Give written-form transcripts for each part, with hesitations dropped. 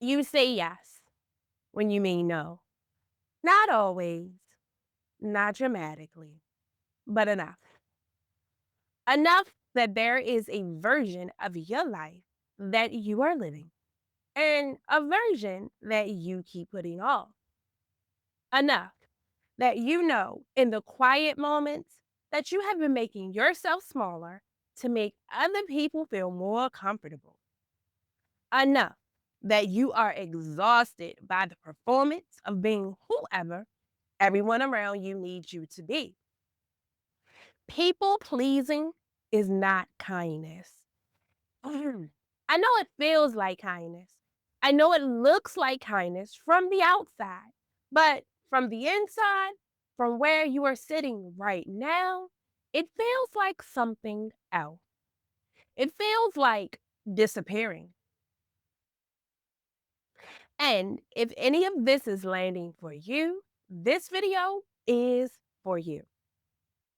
You say yes when you mean no. Not always, not dramatically, but enough. Enough that there is a version of your life that you are living and a version that you keep putting off. Enough that you know in the quiet moments that you have been making yourself smaller to make other people feel more comfortable. Enough that you are exhausted by the performance of being whoever everyone around you needs you to be. People pleasing is not kindness. I know it feels like kindness. I know it looks like kindness from the outside, but from the inside, from where you are sitting right now, it feels like something else. It feels like disappearing. And if any of this is landing for you, this video is for you.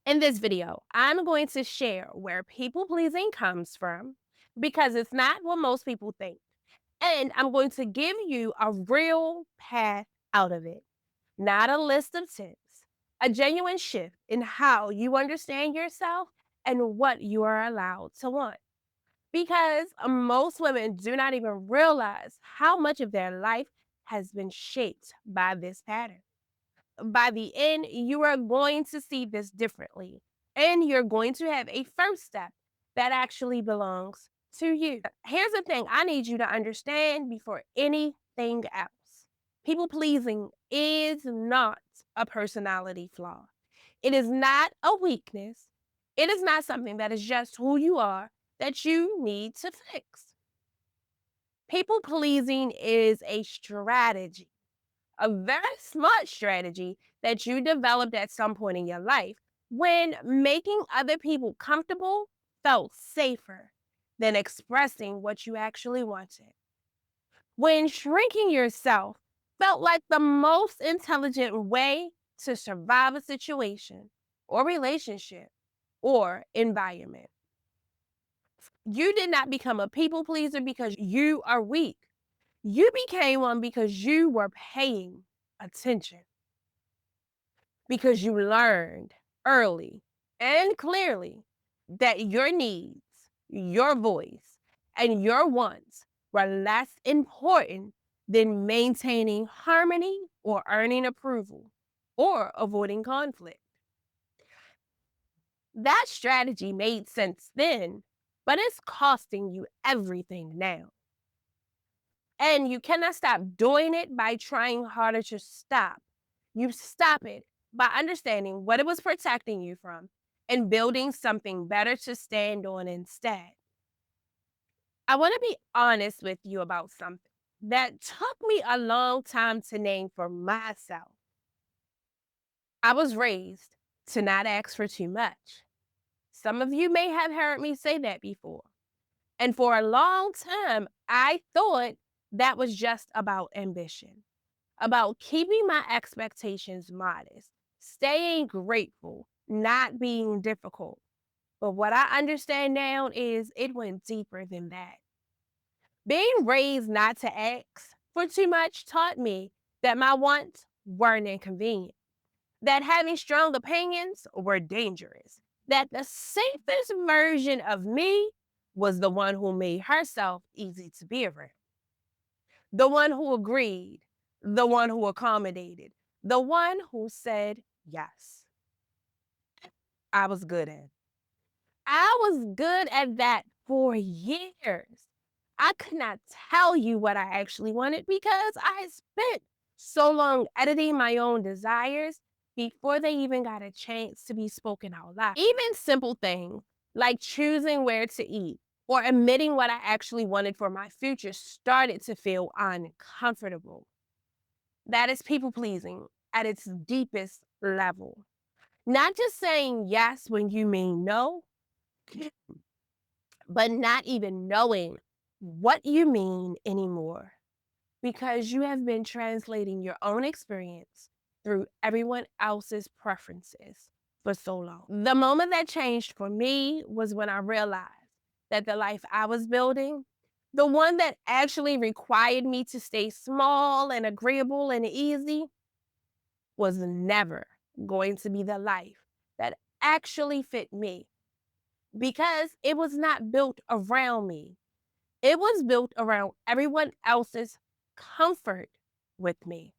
In this video, I'm going to share where people pleasing comes from because it's not what most people think. And I'm going to give you a real path out of it, not a list of tips, a genuine shift in how you understand yourself and what you are allowed to want. Because most women do not even realize how much of their life has been shaped by this pattern. By the end, you are going to see this differently, and you're going to have a first step that actually belongs to you. Here's the thing I need you to understand before anything else: people pleasing is not a personality flaw, it is not a weakness, it is not something that is just who you are that you need to fix. People pleasing is a strategy, a very smart strategy that you developed at some point in your life when making other people comfortable felt safer than expressing what you actually wanted. When shrinking yourself felt like the most intelligent way to survive a situation or relationship or environment. You did not become a people pleaser because you are weak. You became one because you were paying attention, because you learned early and clearly that your needs, your voice, and your wants were less important than maintaining harmony or earning approval or avoiding conflict. That strategy made sense then, but it's costing you everything now. And you cannot stop doing it by trying harder to stop. You stop it by understanding what it was protecting you from and building something better to stand on instead. I want to be honest with you about something that took me a long time to name for myself. I was raised to not ask for too much. Some of you may have heard me say that before. And for a long time, I thought that was just about ambition, about keeping my expectations modest, staying grateful, not being difficult. But what I understand now is it went deeper than that. Being raised not to ask for too much taught me that my wants weren't inconvenient, that having strong opinions were dangerous, that the safest version of me was the one who made herself easy to be around, the one who agreed, the one who accommodated, the one who said yes. I was good at. I was good at that for years. I could not tell you what I actually wanted because I spent so long editing my own desires before they even got a chance to be spoken out loud. Even simple things like choosing where to eat or admitting what I actually wanted for my future started to feel uncomfortable. That is people pleasing at its deepest level. Not just saying yes when you mean no, but not even knowing what you mean anymore because you have been translating your own experience through everyone else's preferences for so long. The moment that changed for me was when I realized that the life I was building The one that actually required me to stay small and agreeable and easy was never going to be the life that actually fit me because it was not built around me. It was built around everyone else's comfort with me.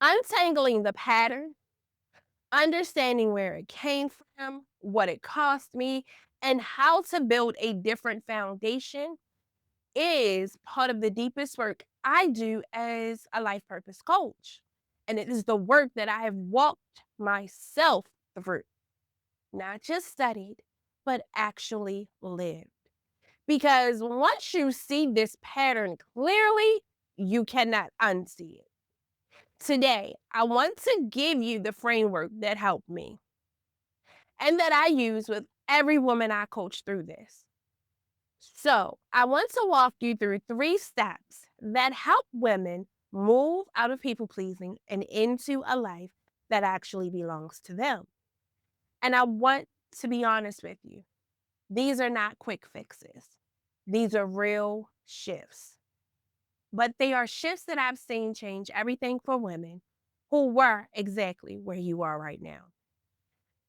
Untangling the pattern, understanding where it came from, what it cost me, and how to build a different foundation is part of the deepest work I do as a life purpose coach. And it is the work that I have walked myself through, not just studied, but actually lived. Because once you see this pattern clearly, you cannot unsee it. Today, I want to give you the framework that helped me and that I use with every woman I coach through this. So, I want to walk you through 3 steps that help women move out of people pleasing and into a life that actually belongs to them. And I want to be honest with you, these are not quick fixes, these are real shifts. But they are shifts that I've seen change everything for women who were exactly where you are right now.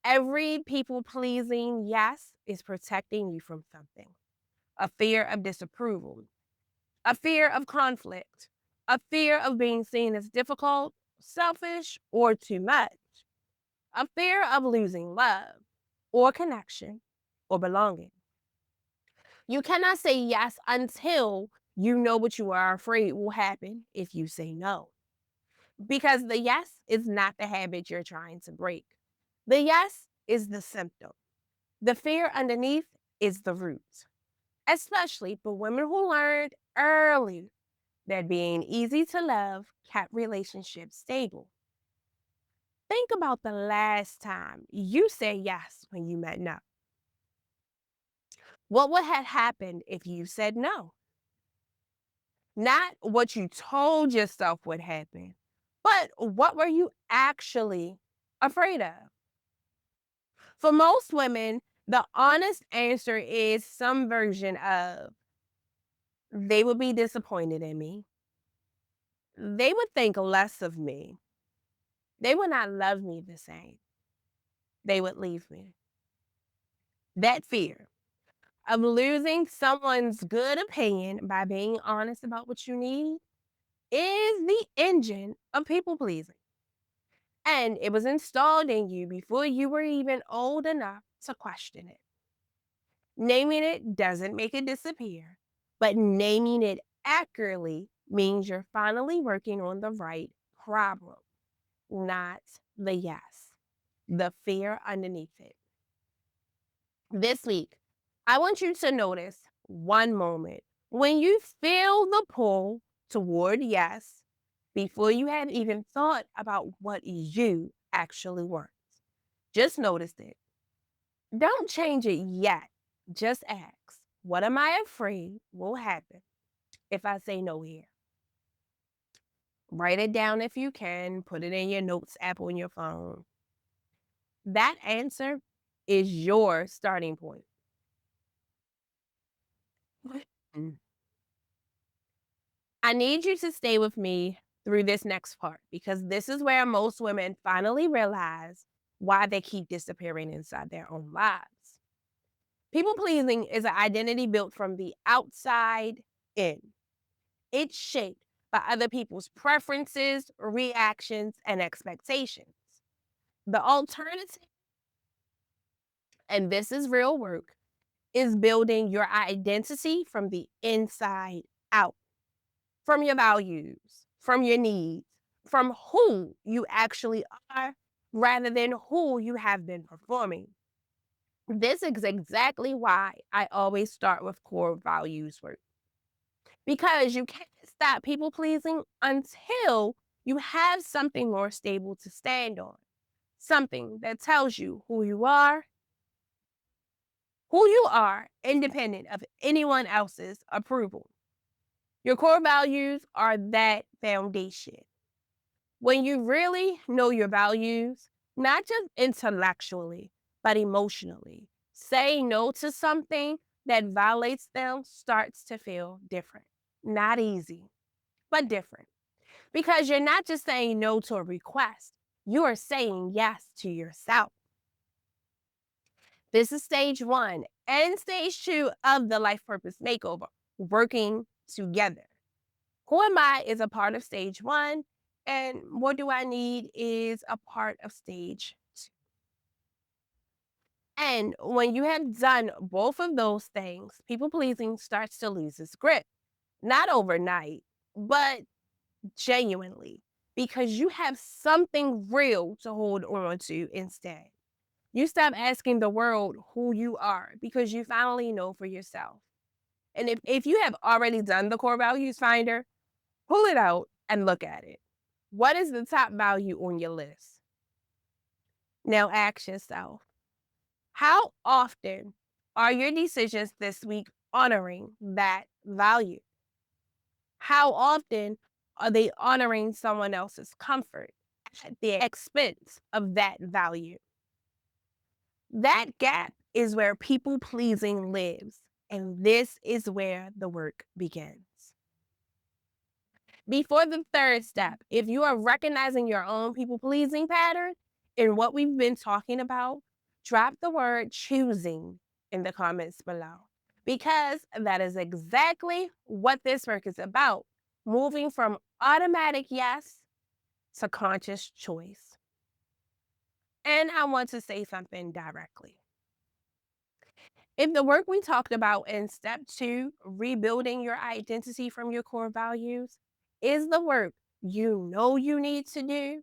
Every people pleasing yes is protecting you from something: a fear of disapproval, a fear of conflict, a fear of being seen as difficult, selfish, or too much, a fear of losing love, or connection, or belonging. You cannot say yes until you know what you are afraid will happen if you say no. Because the yes is not the habit you're trying to break. The yes is the symptom. The fear underneath is the root, especially for women who learned early that being easy to love kept relationships stable. Think about the last time you said yes when you meant no. What would have happened if you said no? Not what you told yourself would happen, but what were you actually afraid of? For most women, the honest answer is some version of they would be disappointed in me. They would think less of me. They would not love me the same. They would leave me. That fear of losing someone's good opinion by being honest about what you need is the engine of people pleasing. And it was installed in you before you were even old enough to question it. Naming it doesn't make it disappear, but naming it accurately means you're finally working on the right problem, not the yes, the fear underneath it. This week, I want you to notice one moment when you feel the pull toward yes before you had even thought about what you actually want. Just notice it. Don't change it yet. Just ask, what am I afraid will happen if I say no here? Write it down if you can, put it in your notes app on your phone. That answer is your starting point. Mm. I need you to stay with me through this next part because this is where most women finally realize why they keep disappearing inside their own lives. People pleasing is an identity built from the outside in. It's shaped by other people's preferences, reactions, and expectations. The alternative, and this is real work, is building your identity from the inside out, from your values, from your needs, from who you actually are, rather than who you have been performing. This is exactly why I always start with core values work. Because you can't stop people pleasing until you have something more stable to stand on. Something that tells you who you are, independent of anyone else's approval. Your core values are that foundation. When you really know your values, not just intellectually, but emotionally, saying no to something that violates them starts to feel different. Not easy, but different. Because you're not just saying no to a request, you are saying yes to yourself. This is stage one and stage two of the life purpose makeover, working together. Who am I is a part of stage one, and what do I need is a part of stage two. And when you have done both of those things, people pleasing starts to lose its grip. Not overnight, but genuinely, because you have something real to hold on to instead. You stop asking the world who you are because you finally know for yourself. And if you have already done the core values finder, pull it out and look at it. What is the top value on your list? Now ask yourself, how often are your decisions this week honoring that value? How often are they honoring someone else's comfort at the expense of that value? That gap is where people pleasing lives, and this is where the work begins. Before the third step, if you are recognizing your own people pleasing pattern in what we've been talking about, drop the word choosing in the comments below because that is exactly what this work is about, moving from automatic yes to conscious choice. And I want to say something directly. If the work we talked about in step two, rebuilding your identity from your core values, is the work you know you need to do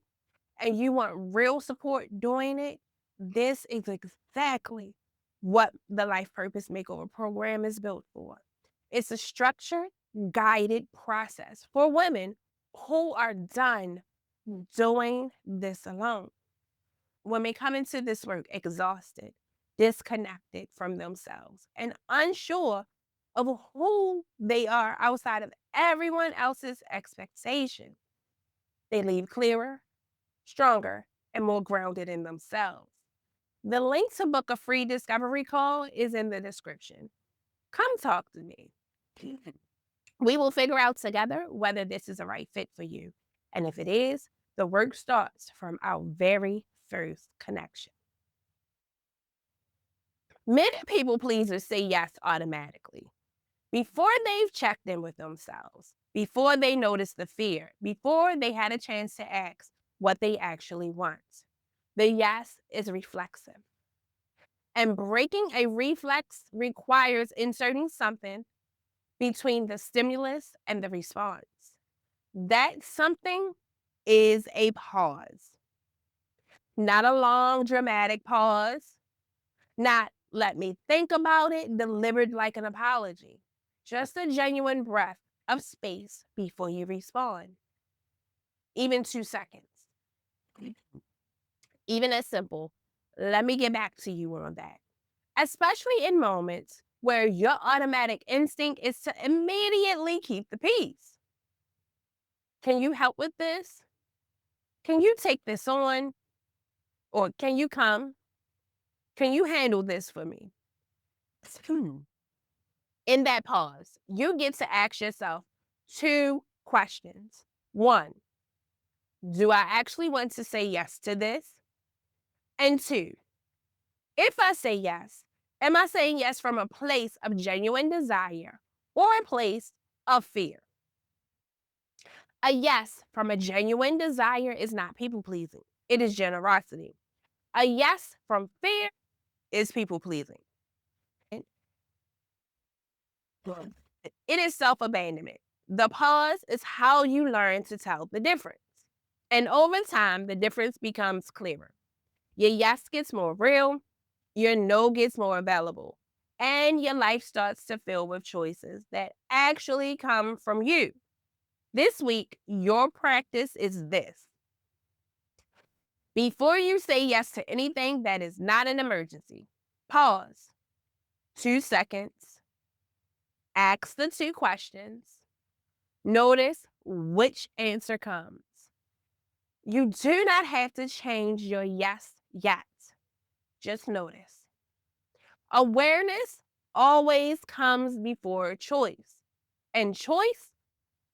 and you want real support doing it, this is exactly what the Life Purpose Makeover program is built for. It's a structured, guided process for women who are done doing this alone. Women come into this work exhausted, disconnected from themselves, and unsure of who they are outside of everyone else's expectation. They leave clearer, stronger, and more grounded in themselves. The link to book a free discovery call is in the description. Come talk to me. We will figure out together whether this is a right fit for you. And if it is, the work starts from our very first connection. Many people pleasers say yes automatically before they've checked in with themselves, before they notice the fear, before they had a chance to ask what they actually want. The yes is reflexive. And breaking a reflex requires inserting something between the stimulus and the response. That something is a pause, not a long, dramatic pause, not let me think about it, delivered like an apology. Just a genuine breath of space before you respond. Even 2 seconds. Even as simple, let me get back to you on that. Especially in moments where your automatic instinct is to immediately keep the peace. Can you help with this? Can you take this on? Or can you come? Can you handle this for me? In that pause, you get to ask yourself two questions. One, do I actually want to say yes to this? And two, if I say yes, am I saying yes from a place of genuine desire or a place of fear? A yes from a genuine desire is not people pleasing, it is generosity. A yes from fear is people pleasing. It is self abandonment. The pause is how you learn to tell the difference. And over time, the difference becomes clearer. Your yes gets more real, your no gets more available, and your life starts to fill with choices that actually come from you. This week, your practice is this. Before you say yes to anything that is not an emergency, pause 2 seconds, ask the two questions, notice which answer comes. You do not have to change your yes yet. Just notice. Awareness always comes before choice, and choice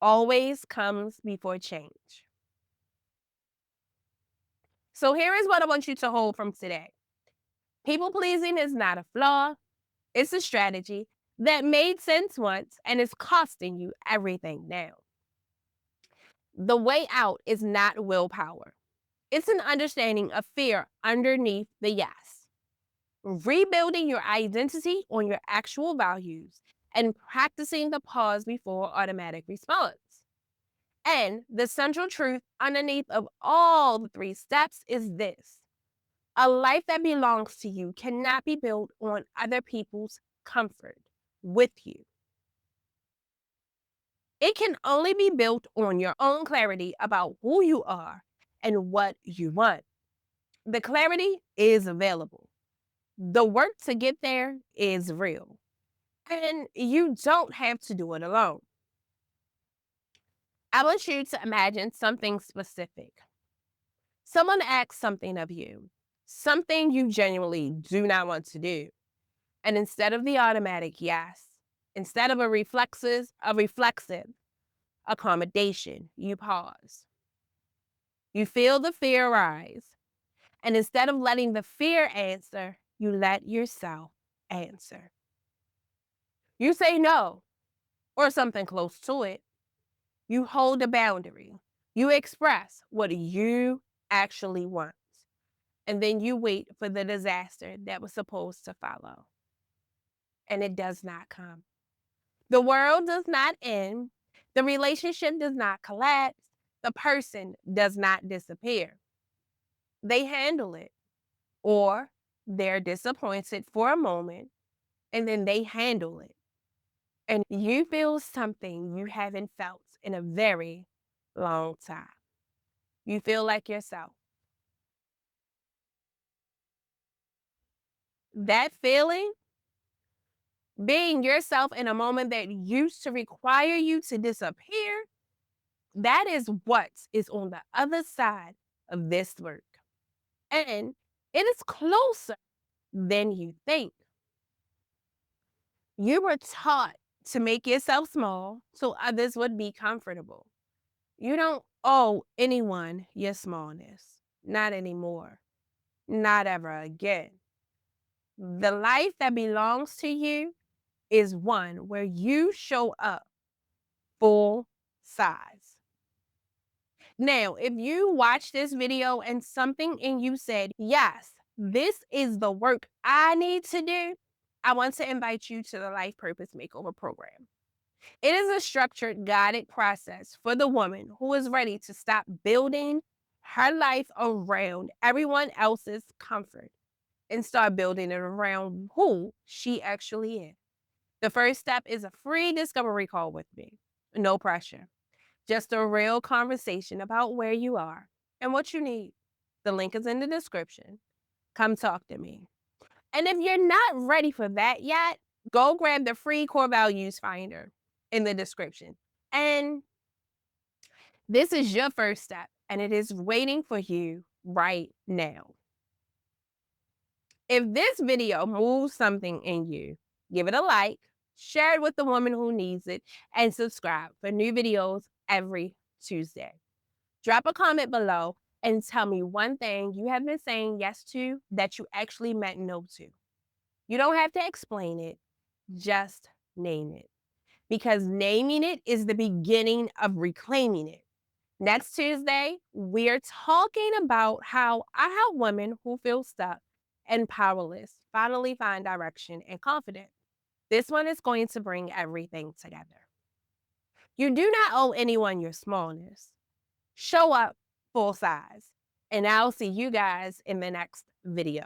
always comes before change. So here is what I want you to hold from today. People pleasing is not a flaw, it's a strategy that made sense once and is costing you everything now. The way out is not willpower, it's an understanding of fear underneath the yes. Rebuilding your identity on your actual values and practicing the pause before automatic response. And the central truth underneath of all the three steps is this: a life that belongs to you cannot be built on other people's comfort with you. It can only be built on your own clarity about who you are and what you want. The clarity is available. The work to get there is real. And you don't have to do it alone. I want you to imagine something specific. Someone asks something of you, something you genuinely do not want to do. And instead of the automatic yes, instead of a reflexive accommodation, you pause. You feel the fear rise. And instead of letting the fear answer, you let yourself answer. You say no, or something close to it. You hold a boundary. You express what you actually want. And then you wait for the disaster that was supposed to follow. And it does not come. The world does not end. The relationship does not collapse. The person does not disappear. They handle it, or they're disappointed for a moment and then they handle it. And you feel something you haven't felt in a very long time. You feel like yourself. That feeling, being yourself in a moment that used to require you to disappear, that is what is on the other side of this work. And it is closer than you think. You were taught to make yourself small so others would be comfortable. You don't owe anyone your smallness. Not anymore. Not ever again. The life that belongs to you is one where you show up full size. Now, if you watch this video and something in you said, yes, this is the work I need to do, I want to invite you to the Life Purpose Makeover Program. It is a structured, guided process for the woman who is ready to stop building her life around everyone else's comfort and start building it around who she actually is. The first step is a free discovery call with me. No pressure. Just a real conversation about where you are and what you need. The link is in the description. Come talk to me. And if you're not ready for that yet, go grab the free core values finder in the description. And this is your first step, and it is waiting for you right now. If this video moves something in you, give it a like, share it with the woman who needs it, and subscribe for new videos every Tuesday. Drop a comment below and tell me one thing you have been saying yes to that you actually meant no to. You don't have to explain it, just name it. Because naming it is the beginning of reclaiming it. Next Tuesday, we're talking about how I help women who feel stuck and powerless finally find direction and confidence. This one is going to bring everything together. You do not owe anyone your smallness. Show up full size, and I'll see you guys in the next video.